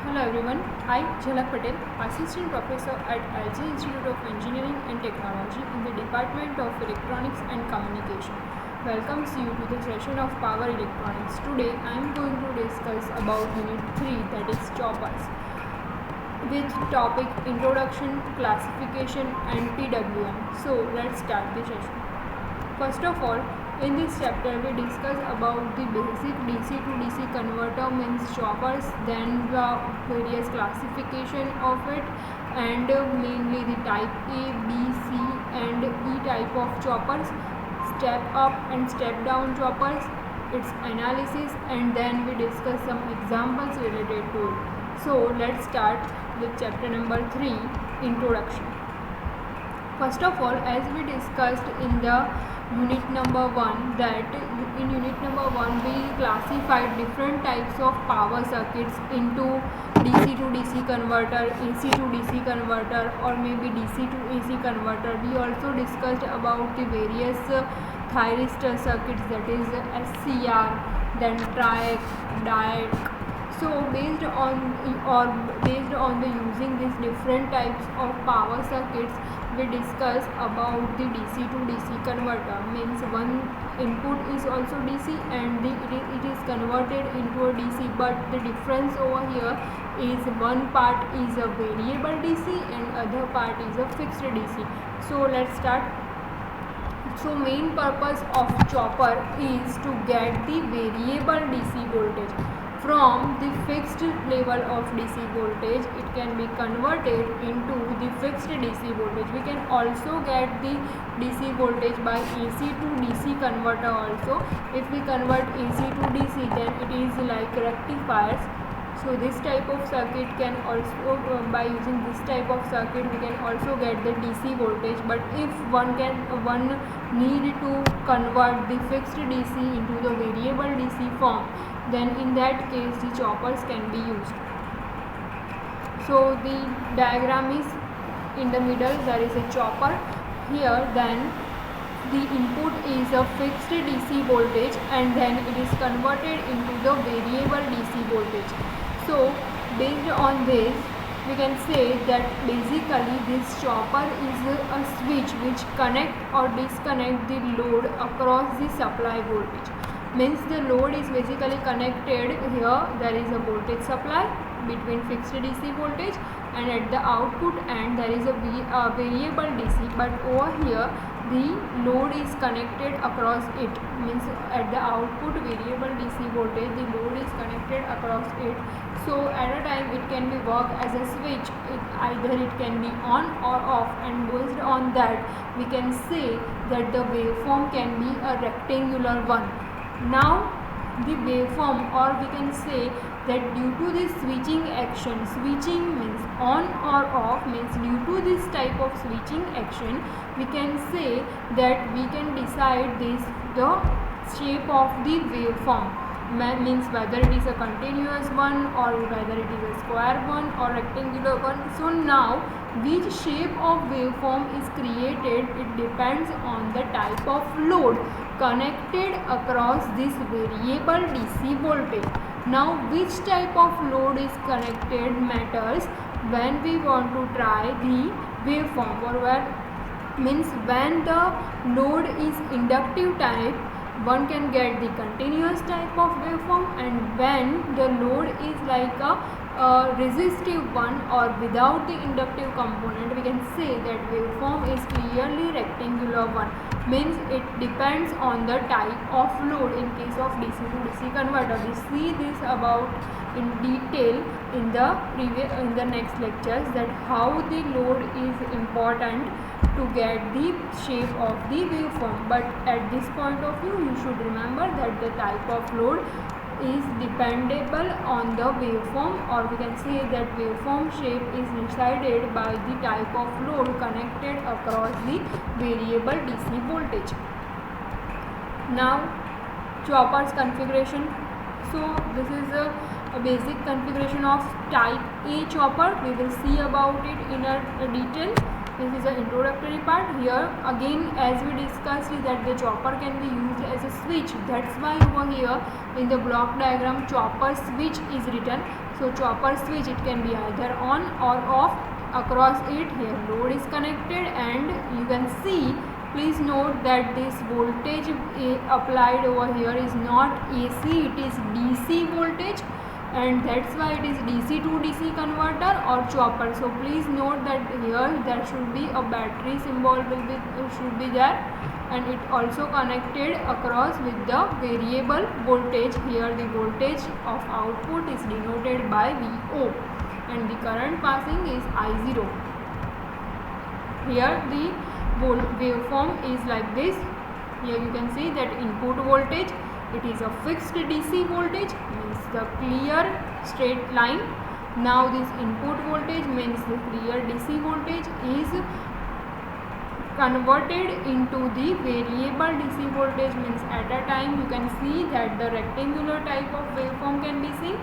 Hello everyone, I Jhalak Patel, Assistant Professor at LG Institute of Engineering and Technology in the Department of Electronics and Communication. Welcomes you to the session of Power Electronics. Today I am going to discuss about Unit 3, that is choppers, with topic Introduction, Classification and PWM. So let's start the session. First of all, in this chapter we discuss about the basic DC to DC converter, means choppers, then the various classification of it, and mainly the type A, B, C and E type of choppers, step up and step down choppers, its analysis, and then we discuss some examples related to it. So let's start with chapter number 3, Introduction. First of all, as we discussed in the unit number 1, that in unit number 1 we classified different types of power circuits into DC to DC converter, AC to DC converter, or maybe DC to AC converter. We also discussed about the various thyristor circuits, that is SCR, then triac, diac. So based on the using these different types of power circuits, we discuss about the DC to DC converter, means one input is also DC and it is converted into a DC, but the difference over here is one part is a variable DC and other part is a fixed DC. So let's start. So main purpose of chopper is to get the variable DC voltage from the fixed level of DC voltage. It can be converted into the fixed DC voltage. We can also get the DC voltage by AC to DC converter also. If we convert AC to DC, then it is like rectifiers. So this type of circuit can also, by using this type of circuit we can also get the DC voltage. But if one need to convert the fixed DC into the variable DC form, then in that case the choppers can be used. So the diagram is in the middle, there is a chopper here, then the input is a fixed DC voltage and then it is converted into the variable DC voltage. So based on this we can say that basically this chopper is a switch which connect or disconnect the load across the supply voltage. Means the load is basically connected here, there is a voltage supply between fixed DC voltage, and at the output end there is a variable DC, but over here the load is connected across it, means at the output variable DC voltage the load is connected across it. So at a time it can be work as a switch, either it can be on or off, and based on that we can say that the waveform can be a rectangular one. Now the waveform, or we can say that due to this switching action, switching means on or off, means due to this type of switching action we can say that we can decide the shape of the waveform, means whether it is a continuous one or whether it is a square one or rectangular one. So now which shape of waveform is created, it depends on the type of load connected across this variable DC voltage. Now which type of load is connected matters when we want to try the waveform, or means when the load is inductive type one can get the continuous type of waveform, and when the load is like a resistive one or without the inductive component we can say that waveform is clearly rectangular one, means it depends on the type of load in case of DC to DC converter. We see this about in detail in the next lectures, that how the load is important to get the shape of the waveform. But at this point of view you should remember that the type of load is dependable on the waveform, or we can say that waveform shape is decided by the type of load connected across the variable DC voltage. Now choppers configuration. So this is a basic configuration of type A chopper. We will see about it in a detail. This is the introductory part. Here again, as we discussed, is that the chopper can be used as a switch. That's why over here in the block diagram chopper switch is written. So chopper switch, it can be either on or off. Across it, here load is connected, and you can see, please note that this voltage applied over here is not AC, it is DC voltage, and that's why it is DC to DC converter or chopper. So please note that here there should be a battery symbol should be there, and it also connected across with the variable voltage. Here the voltage of output is denoted by VO, and the current passing is I0. Here the waveform is like this. Here you can see that input voltage, it is a fixed DC voltage, means the clear straight line. Now this input voltage means the clear DC voltage is converted into the variable DC voltage, means at a time you can see that the rectangular type of waveform can be seen.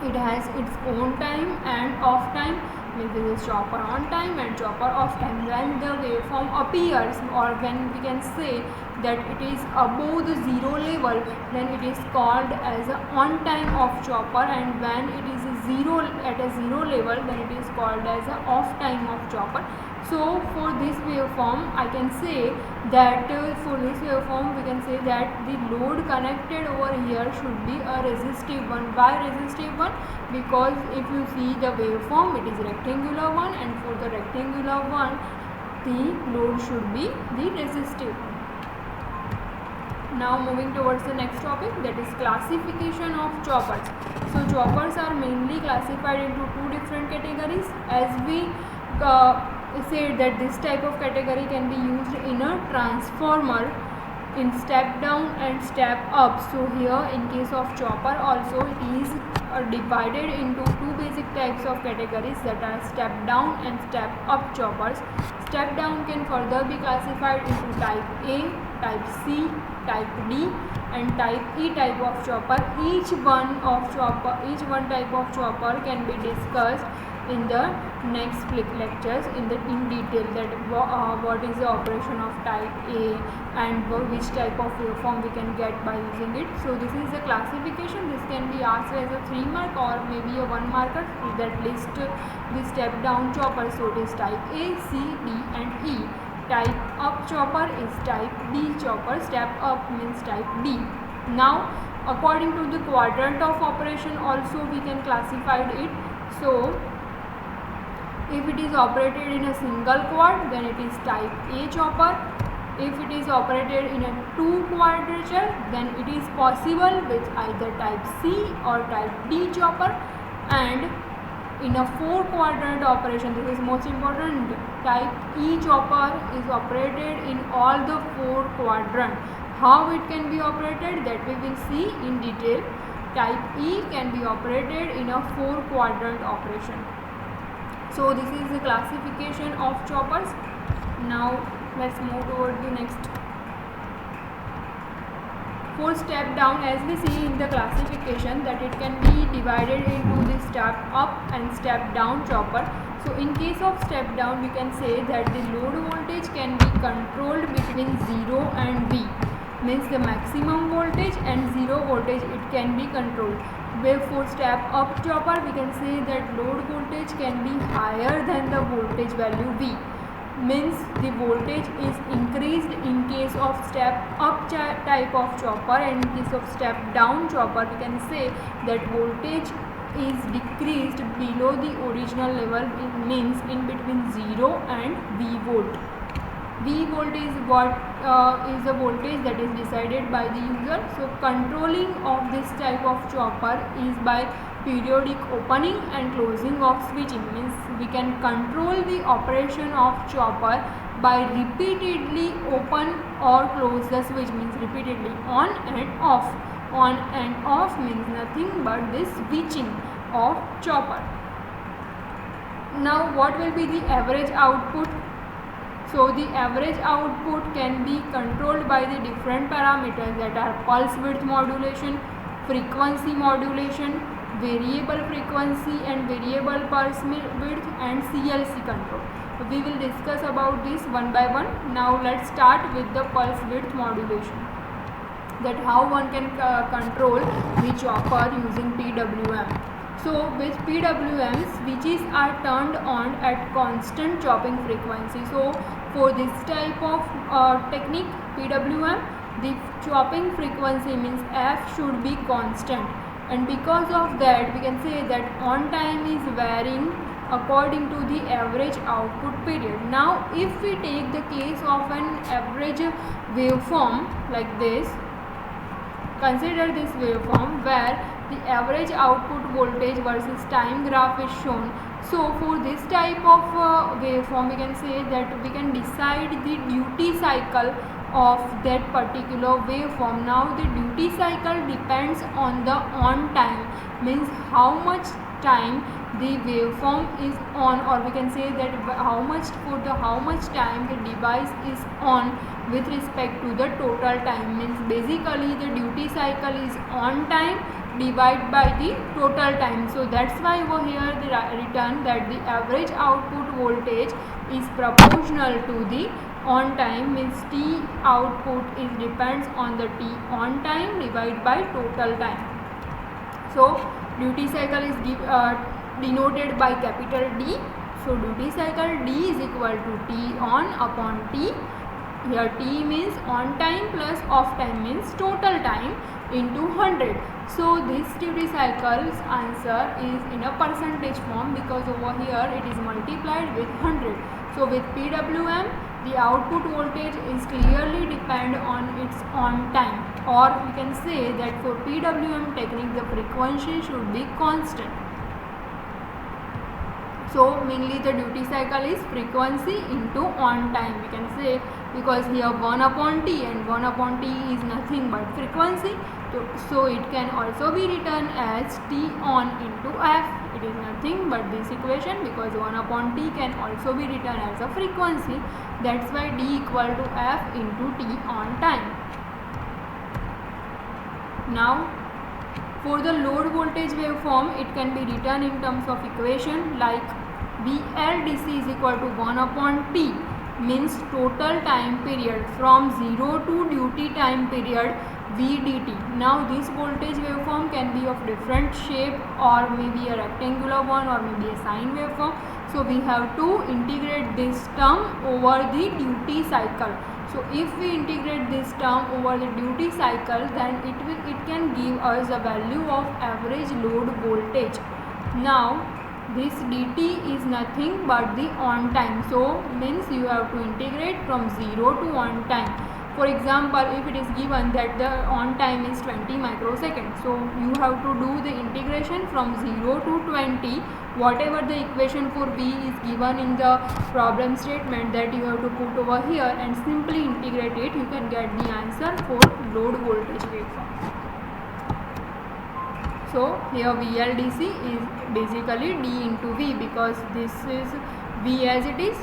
It has its own time and off time, means this is chopper on time and chopper off time. When the waveform appears, or when we can say that it is above the zero level, then it is called as a on time of chopper, and when it is at a zero level, then it is called as a off time of chopper. So for this waveform, I can say that for this waveform we can say that the load connected over here should be a resistive one. Why resistive one? Because if you see the waveform, it is rectangular one, and for the rectangular one the load should be the resistive one. Now moving towards the next topic, that is classification of choppers. So choppers are mainly classified into two different categories. As we said that this type of category can be used in a transformer in step down and step up. So here in case of chopper also, it is divided into two basic types of categories, that are step down and step up choppers. Step down can further be classified into type A, type C, type D and type E type of chopper. Each one type of chopper can be discussed in the next lectures in detail, that what is the operation of type A and which type of waveform we can get by using it. So this is the classification. This can be asked as a 3 mark or maybe a 1 marker that list the step down chopper. So it is type A, C, D and E. Type up chopper is type B chopper. Step up means type B. Now according to the quadrant of operation also we can classify it. So if it is operated in a single quad, then it is type A chopper. If it is operated in a 2 quadrature, then it is possible with either type C or type D chopper. And in a 4 quadrant operation, this is most important, type E chopper is operated in all the 4 quadrants. How it can be operated, that we will see in detail. Type E can be operated in a 4 quadrant operation. So this is the classification of choppers. Now let's move toward the next. For step down, as we see in the classification, that it can be divided into the step up and step down chopper. So in case of step down, we can say that the load voltage can be controlled between 0 and V, means the maximum voltage and 0 voltage it can be controlled. Where for step up chopper, we can say that load voltage can be higher than the voltage value V, means the voltage is increased in case of step up type of chopper, and in case of step down chopper we can say that voltage is decreased below the original level. It means in between 0 and V volt. V volt is what is the voltage that is decided by the user. So controlling of this type of chopper is by periodic opening and closing of switching, means we can control the operation of chopper by repeatedly open or close the switch, means repeatedly on and off. On and off means nothing but this switching of chopper. Now what will be the average output? So the average output can be controlled by the different parameters, that are pulse width modulation, frequency modulation, variable frequency and variable pulse width and CLC control. We will discuss about this one by one. Now let's start with the pulse width modulation, that how one can control the chopper using PWM. So with PWMs, switches are turned on at constant chopping frequency. So for this type of technique, PWM, the chopping frequency means F should be constant, and because of that we can say that on time is varying according to the average output period. Now if we take the case of an average waveform like this, consider this waveform where the average output voltage versus time graph is shown. So for this type of waveform, we can say that we can decide the duty cycle of that particular waveform. Now the duty cycle depends on the on time, means how much time the waveform is on, or we can say that how much time the device is on with respect to the total time, means basically the duty cycle is on time divided by the total time. So that's why over here the written that the average output voltage is proportional to the on time, means T output is depends on the T on time divided by total time. So duty cycle is denoted by capital D. So duty cycle D is equal to T on upon T. Here T means on time plus off time, means total time, into 100. So this duty cycle's answer is in a percentage form, because over here it is multiplied with 100. So with PWM, the output voltage is clearly depend on its on time, or we can say that for PWM technique the frequency should be constant. So mainly the duty cycle is frequency into on time, we can say, because here 1 upon T and 1 upon T is nothing but frequency. So it can also be written as T on into F. It is nothing but this equation, because 1 upon T can also be written as a frequency. That's why D equal to F into T on time. Now for the load voltage waveform, it can be written in terms of equation like VLDC is equal to 1 upon T, means total time period from 0 to duty time period VDT. Now this voltage waveform can be of different shape, or maybe a rectangular one, or maybe a sine waveform. So we have to integrate this term over the duty cycle. So if we integrate this term over the duty cycle, then it can give us a value of average load voltage. Now this dt is nothing but the on time, so means you have to integrate from 0 to on time. For example, if it is given that the on time is 20 microseconds, so you have to do the integration from 0 to 20, whatever the equation for V is given in the problem statement, that you have to put over here and simply integrate it. You can get the answer for load voltage waveform. So here VLDC is basically D into V, because this is V as it is.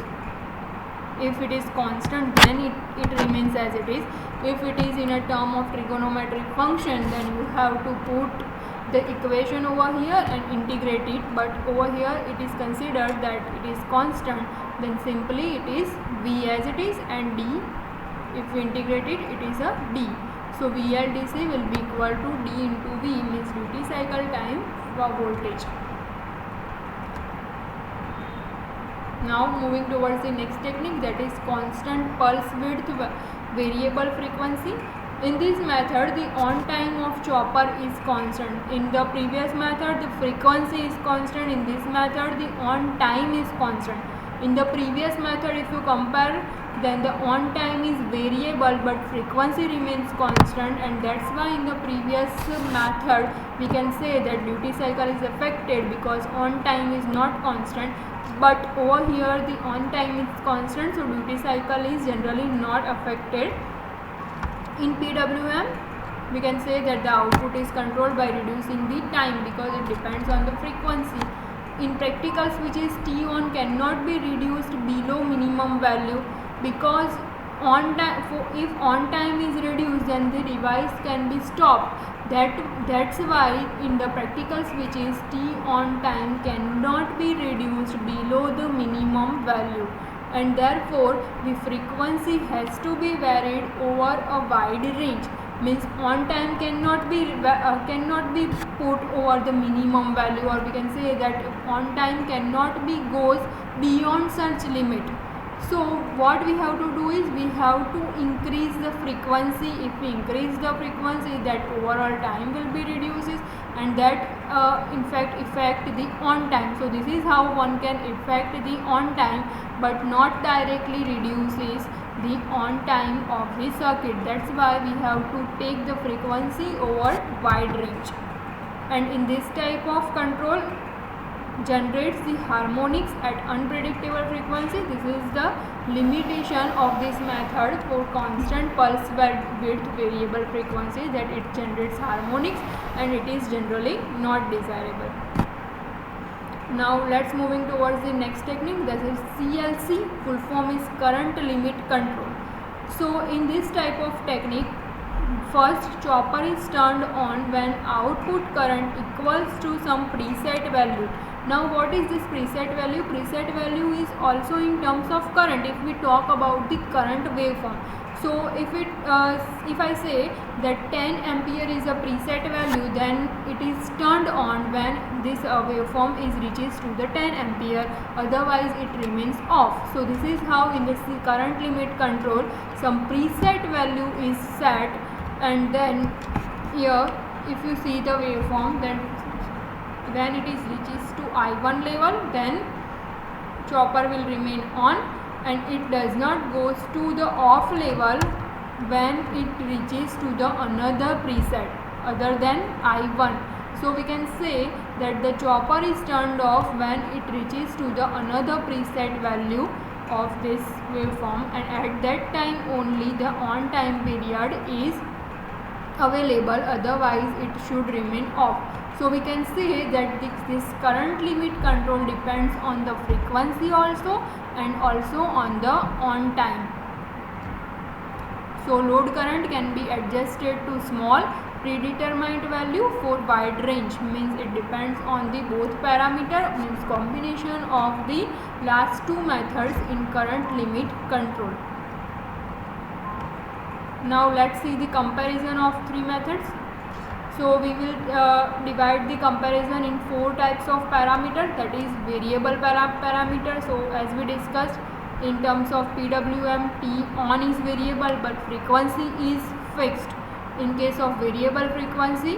If it is constant, then it remains as it is. If it is in a term of trigonometric function, then you have to put the equation over here and integrate it. But over here it is considered that it is constant, then simply it is V as it is, and D, if we integrate it, it is a D. So VLDC will be equal to D into V, means duty cycle time for voltage. Now moving towards the next technique, that is constant pulse width variable frequency. In this method, the on time of chopper is constant. In the previous method, the frequency is constant. In this method, the on time is constant. In the previous method, if you compare, then the on time is variable but frequency remains constant, and that's why in the previous method we can say that duty cycle is affected because on time is not constant. But over here the on time is constant, so duty cycle is generally not affected. In PWM, we can say that the output is controlled by reducing the time because it depends on the frequency. In practical switches, T on cannot be reduced below minimum value, because if on time is reduced, then the device can be stopped. That's why in the practical switches, T on time cannot be reduced below the minimum value, and therefore the frequency has to be varied over a wide range. Means on time cannot be put over the minimum value, or we can say that on time cannot be goes beyond such limit. So what we have to do is we have to increase the frequency. If we increase the frequency, that overall time will be reduces, and that in fact affect the on time. So this is how one can affect the on time, but not directly reduces the on time of the circuit. That's why we have to take the frequency over wide range. And in this type of control generates the harmonics at unpredictable frequency. This is the limitation of this method for constant pulse width variable frequency, that it generates harmonics and it is generally not desirable. Now let's moving towards the next technique, that is CLC. Full form is current limit control. So in this type of technique, first chopper is turned on when output current equals to some preset value. Now what is this preset value? Preset value is also in terms of current if we talk about the current waveform. So if I say that 10 ampere is a preset value, then it is turned on when this waveform is reaches to the 10 ampere, otherwise it remains off. So this is how in the current limit control some preset value is set, and then here if you see the waveform, then when it is reaches to I1 level, then chopper will remain on, and it does not goes to the off level when it reaches to the another preset other than I1. So we can say that the chopper is turned off when it reaches to the another preset value of this waveform, and at that time only the on time period is available, otherwise it should remain off. So we can say that this current limit control depends on the frequency also, and also on the on time. So load current can be adjusted to small predetermined value for wide range, means it depends on the both parameter, means combination of the last two methods in current limit control. Now let's see the comparison of three methods. So we will divide the comparison in four types of parameters, that is variable parameter. So as we discussed, in terms of PWM, T on is variable but frequency is fixed. In case of variable frequency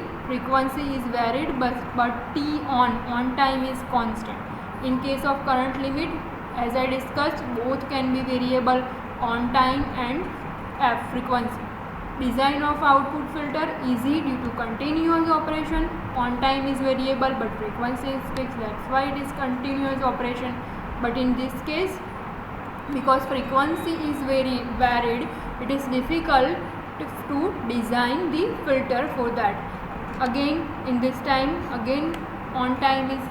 is varied but T on time is constant. In case of current limit, as I discussed, both can be variable, on time and F frequency. Design of output filter easy due to continuous operation. On time is variable but frequency is fixed, that's why it is continuous operation. But in this case, because frequency is very varied, it is difficult to design the filter for that. Again in this time, again on time is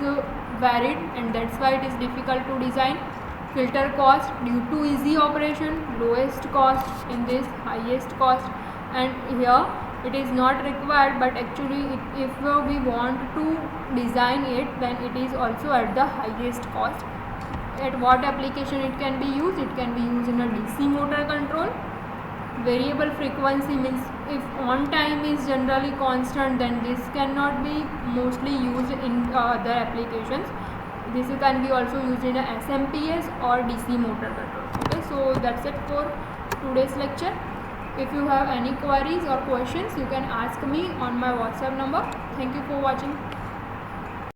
varied, and that's why it is difficult to design. Filter cost due to easy operation, lowest cost in this, highest cost. And here it is not required, but actually if we want to design it, then it is also at the highest cost. At what application it can be used? It can be used in a DC motor control. Variable frequency means if on time is generally constant, then this cannot be mostly used in other applications. This can be also used in a SMPS or DC motor control. Okay, so that's it for today's lecture. If you have any queries or questions, you can ask me on my WhatsApp number. Thank you for watching.